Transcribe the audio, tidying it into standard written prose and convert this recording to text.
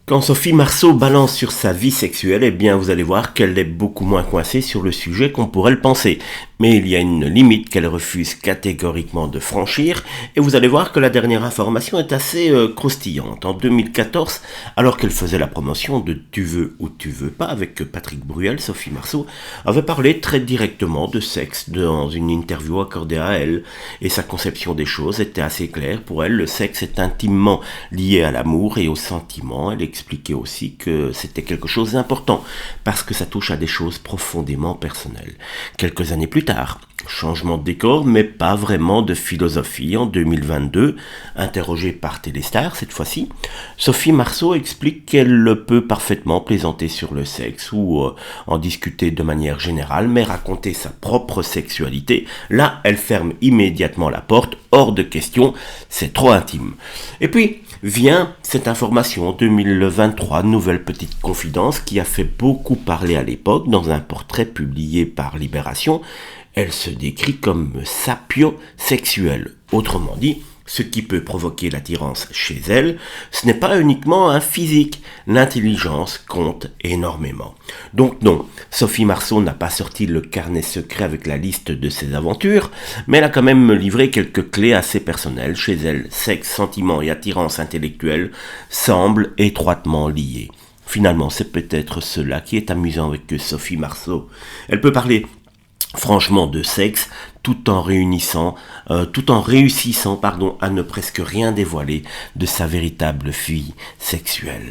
Quand Sophie Marceau balance sur sa vie sexuelle, eh bien vous allez voir qu'elle est beaucoup moins coincée sur le sujet qu'on pourrait le penser. Mais il y a une limite qu'elle refuse catégoriquement de franchir, et vous allez voir que la dernière information est assez croustillante. En 2014, alors qu'elle faisait la promotion de Tu veux ou tu veux pas avec Patrick Bruel, Sophie Marceau avait parlé très directement de sexe dans une interview accordée à elle, et sa conception des choses était assez claire. Pour elle, le sexe est intimement lié à l'amour et au sentiment. Elle expliquait aussi que c'était quelque chose d'important parce que ça touche à des choses profondément personnelles. Quelques années plus tard, changement de décor, mais pas vraiment de philosophie. En 2022, interrogée par Téléstar cette fois-ci, Sophie Marceau explique qu'elle peut parfaitement plaisanter sur le sexe ou en discuter de manière générale, mais raconter sa propre sexualité, là, elle ferme immédiatement la porte, hors de question, c'est trop intime. Et puis, vient cette information en 2023, nouvelle petite confidence qui a fait beaucoup parler à l'époque dans un portrait publié par Libération. Elle se décrit comme sapiosexuelle, autrement dit, ce qui peut provoquer l'attirance chez elle, ce n'est pas uniquement un physique, l'intelligence compte énormément. Donc non, Sophie Marceau n'a pas sorti le carnet secret avec la liste de ses aventures, mais elle a quand même livré quelques clés assez personnelles. Chez elle, sexe, sentiment et attirance intellectuelle semblent étroitement liés. Finalement, c'est peut-être cela qui est amusant avec Sophie Marceau. Elle peut parler franchement de sexe, tout en réussissant à ne presque rien dévoiler de sa véritable vie sexuelle.